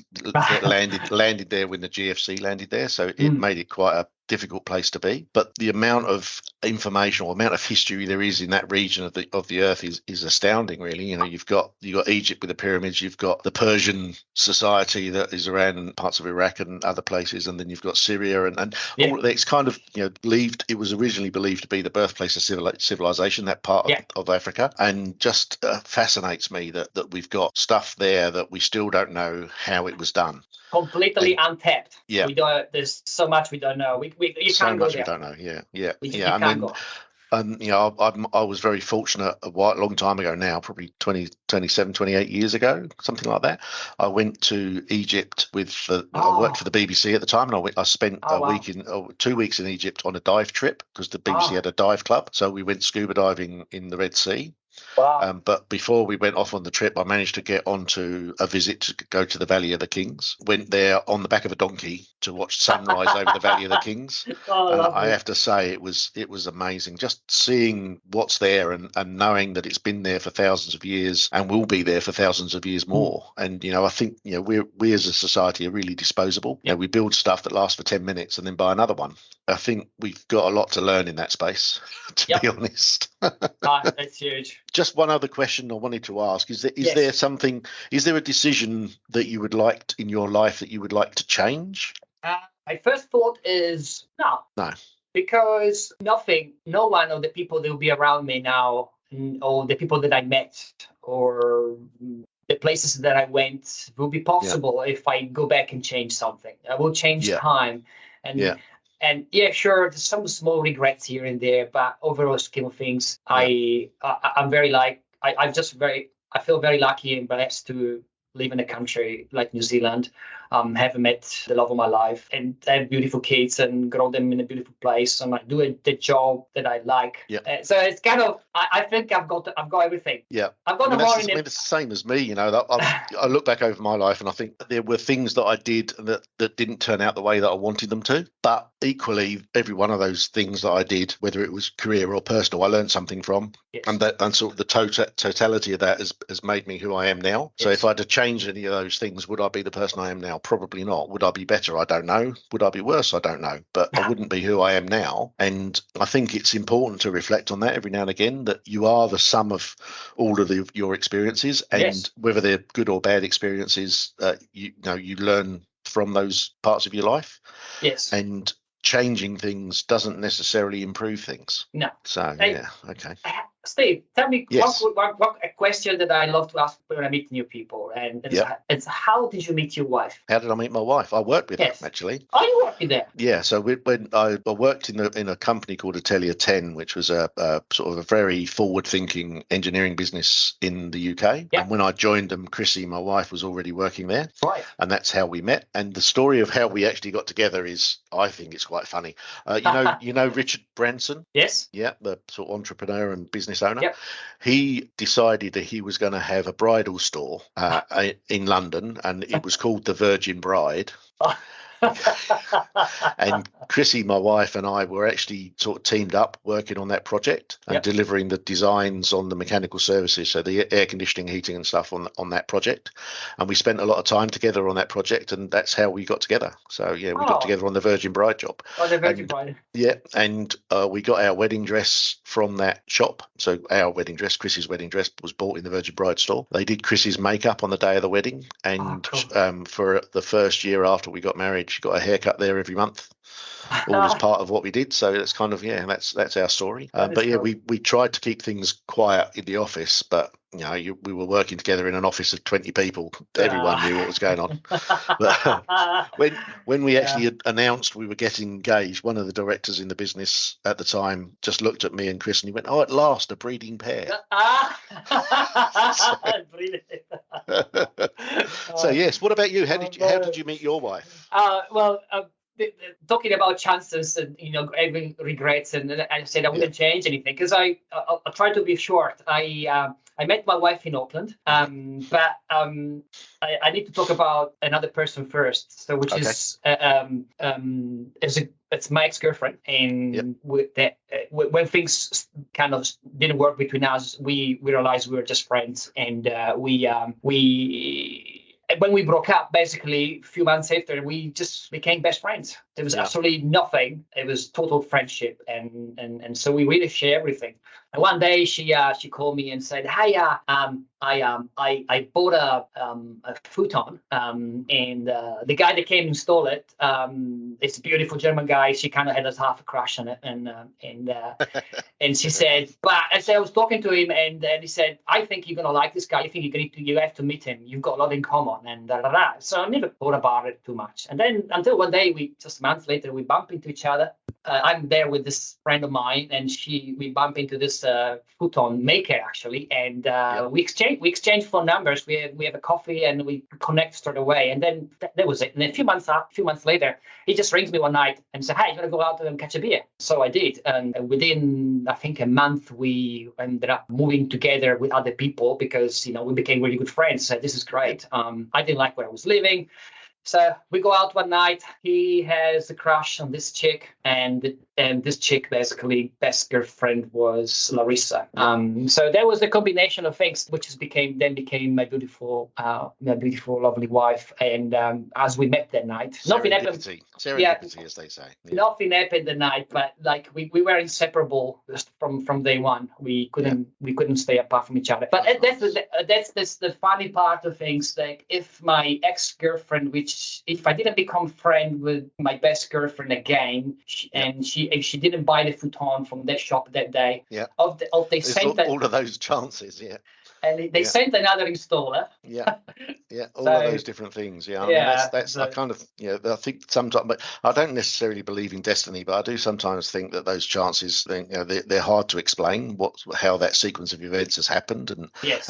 [SPEAKER 1] landed there when the GFC landed there, so it made it quite a difficult place to be. But the amount of information or amount of history there is in that region of the earth is astounding, really. You've got Egypt with the pyramids, you've got the Persian society that is around in parts of Iraq and other places, and then you've got Syria and all of that. It's kind of believed, it was originally believed to be the birthplace of civilization, that part of Africa, and just fascinates me that we've got stuff there that we still don't know how it was done.
[SPEAKER 2] Completely untapped.
[SPEAKER 1] Yeah,
[SPEAKER 2] there's so much we don't know. We don't
[SPEAKER 1] know. Yeah. I mean, I was very fortunate a long time ago now, probably 28 years ago, something like that. I went to Egypt I worked for the BBC at the time, and I spent 2 weeks in Egypt on a dive trip because the BBC had a dive club. So we went scuba diving in the Red Sea.
[SPEAKER 2] Wow.
[SPEAKER 1] But before we went off on the trip, I managed to get onto a visit to go to the Valley of the Kings. Went there on the back of a donkey to watch sunrise over the Valley of the Kings. I have to say it was amazing just seeing what's there and knowing that it's been there for thousands of years and will be there for thousands of years more. And I think we as a society are really disposable. We build stuff that lasts for 10 minutes and then buy another one. I think we've got a lot to learn in that space, to be honest.
[SPEAKER 2] That's huge.
[SPEAKER 1] Just one other question I wanted to ask: is there a decision that you would like in your life that you would like to change?
[SPEAKER 2] My first thought is no, because no one of the people that will be around me now, or the people that I met, or the places that I went, will be possible if I go back and change something. I will change time and sure, there's some small regrets here and there, but overall scheme of things, I feel very lucky and blessed to live in a country like New Zealand, have met the love of my life, and have beautiful kids and grow them in a beautiful place, and do the job that I like. So it's kind of, I think I've got everything. I've got
[SPEAKER 1] it's the same as me. I look back over my life and I think there were things that I did that didn't turn out the way that I wanted them to, but equally every one of those things that I did, whether it was career or personal, I learned something from.
[SPEAKER 2] Yes.
[SPEAKER 1] And sort of the totality of that has made me who I am now. So if I had to change any of those things, would I be the person I am now? Probably not. Would I be better? I don't know. Would I be worse? I don't know. But I wouldn't be who I am now. And I think it's important to reflect on that every now and again, that you are the sum of all of your experiences, and whether they're good or bad experiences, you learn from those parts of your life.
[SPEAKER 2] Yes.
[SPEAKER 1] And changing things doesn't necessarily improve things.
[SPEAKER 2] No.
[SPEAKER 1] So, yeah, okay.
[SPEAKER 2] Steve, tell me
[SPEAKER 1] Yes.
[SPEAKER 2] a question that I love to ask when I meet new people, and it's how did you meet your wife?
[SPEAKER 1] How did I meet my wife? I worked with her, actually.
[SPEAKER 2] Oh, you worked with her?
[SPEAKER 1] Yeah, so when I worked in a company called Atelier 10, which was a sort of a very forward-thinking engineering business in the UK.
[SPEAKER 2] Yep.
[SPEAKER 1] And when I joined them, Chrissy, my wife, was already working there.
[SPEAKER 2] Right.
[SPEAKER 1] And that's how we met. And the story of how we actually got together is, I think it's quite funny. You know Richard Branson?
[SPEAKER 2] Yes.
[SPEAKER 1] Yeah, the sort of entrepreneur and business owner.
[SPEAKER 2] Yep.
[SPEAKER 1] He decided that he was going to have a bridal store in London, and it was called the Virgin Bride. And Chrissy, my wife, and I were actually sort of teamed up working on that project and delivering the designs on the mechanical services, so the air conditioning, heating and stuff on that project. And we spent a lot of time together on that project, and that's how we got together. So we got together on the Virgin Bride job.
[SPEAKER 2] Oh, the Virgin Bride.
[SPEAKER 1] Yeah, and we got our wedding dress from that shop. So our wedding dress, Chrissy's wedding dress, was bought in the Virgin Bride store. They did Chrissy's makeup on the day of the wedding, and
[SPEAKER 2] cool.
[SPEAKER 1] For the first year after we got married, she got a haircut there every month, all as part of what we did. So it's kind of that's our story. But cool. we tried to keep things quiet in the office, but we were working together in an office of 20 people. Everyone knew what was going on. But when we actually announced we were getting engaged, one of the directors in the business at the time just looked at me and Chris, and he went, "Oh, at last, a breeding pair." So yes, what about you? How did you meet your wife?
[SPEAKER 2] Talking about chances and having regrets, and I said I wouldn't change anything because I try to be short. I met my wife in Auckland, but I need to talk about another person first. So which is it's my ex-girlfriend, and with that, when things kind of didn't work between us, we realized we were just friends, and when we broke up, basically a few months after, we just became best friends. There was absolutely nothing. It was total friendship, and so we really share everything. And one day she called me and said, "Hey, I bought a futon, and the guy that came and install it, it's a beautiful German guy. She kind of had a half a crush on it, and she said, but I said I was talking to him, and he said, I think you're gonna like this guy. I think you have to meet him. You've got a lot in common, and da da da." So I never thought about it too much, and then until one day, just a month later, we bump into each other. I'm there with this friend of mine, and we bump into this futon maker actually, and we exchange phone numbers. We have a coffee, and we connect straight away. And then that was it. And a few months later, he just rings me one night and said, "Hey, you want to go out and catch a beer?" So I did, and within I think a month, we ended up moving together with other people because we became really good friends. So this is great. I didn't like where I was living. So we go out one night. He has a crush on this chick, and this chick basically best girlfriend was Larissa. So there was a combination of things, which became my beautiful, lovely wife. And as we met that night, nothing happened.
[SPEAKER 1] Serendipity, as they say. Yeah.
[SPEAKER 2] Nothing happened that night, but like we were inseparable just from day one. We couldn't stay apart from each other. But that's the funny part of things. Like if my ex-girlfriend, if I didn't become friend with my best girlfriend again, she didn't buy the futon from that shop that day.
[SPEAKER 1] Yeah.
[SPEAKER 2] All of
[SPEAKER 1] those chances. Yeah.
[SPEAKER 2] And they sent another installer.
[SPEAKER 1] Yeah. All of those different things. Yeah. I mean, that's I kind of I think sometimes, but I don't necessarily believe in destiny, but I do sometimes think that those chances, they're hard to explain how that sequence of events has happened and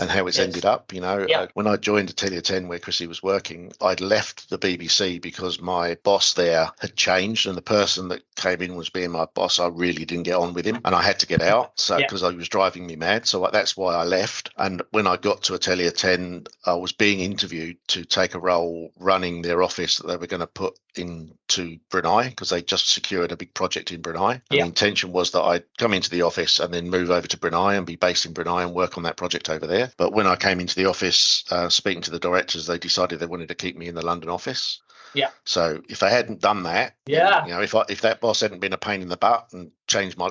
[SPEAKER 1] how it's ended up. When I joined Atelier 10, where Chrissy was working, I'd left the BBC because my boss there had changed, and the person that came in was being my boss. I really didn't get on with him, and I had to get out. So because he was driving me mad, so that's why I left. And And when I got to Atelier 10, I was being interviewed to take a role running their office that they were going to put into Brunei, because they just secured a big project in Brunei. And the intention was that I'd come into the office and then move over to Brunei and be based in Brunei and work on that project over there. But when I came into the office, speaking to the directors, they decided they wanted to keep me in the London office.
[SPEAKER 2] Yeah.
[SPEAKER 1] So if they hadn't done that,
[SPEAKER 2] then,
[SPEAKER 1] if that boss hadn't been a pain in the butt and changed my,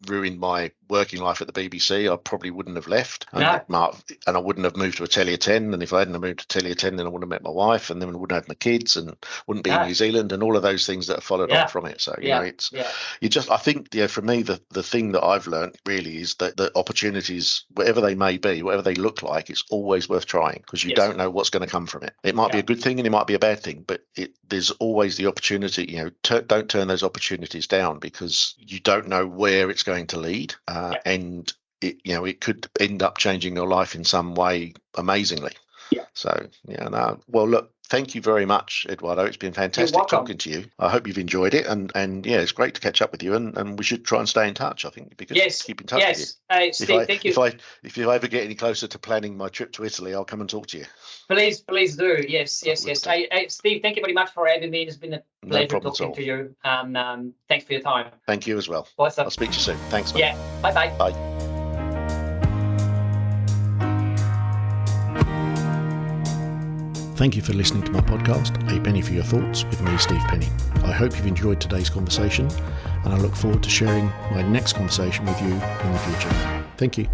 [SPEAKER 1] ruined my working life at the BBC, I probably wouldn't have left. And I wouldn't have moved to Atelier 10. And if I hadn't have moved to Atelier 10, then I wouldn't have met my wife, and then I wouldn't have my kids, and wouldn't be in New Zealand, and all of those things that have followed on from it. So I think for me, the thing that I've learned really is that the opportunities, whatever they may be, whatever they look like, it's always worth trying, because you don't know what's going to come from it. It might be a good thing and it might be a bad thing, but there's always the opportunity. Don't turn those opportunities down, because you don't know where it's going to lead, and it could end up changing your life in some way amazingly. So well, look, thank you very much, Edoardo. It's been fantastic talking to you. I hope you've enjoyed it, and it's great to catch up with you, and we should try and stay in touch. I think it'd be good to keep in touch with you.
[SPEAKER 2] Steve, thank you.
[SPEAKER 1] If you ever get any closer to planning my trip to Italy, I'll come and talk to you.
[SPEAKER 2] Please do. Yes. Steve, thank you very much for having me. It's been a pleasure talking to you, and thanks for your time.
[SPEAKER 1] Thank you as well.
[SPEAKER 2] Awesome.
[SPEAKER 1] I'll speak to you soon. Thanks, man.
[SPEAKER 2] Yeah. Bye.
[SPEAKER 1] Bye. Thank you for listening to my podcast, A Penny for Your Thoughts, with me, Steve Penny. I hope you've enjoyed today's conversation, and I look forward to sharing my next conversation with you in the future. Thank you.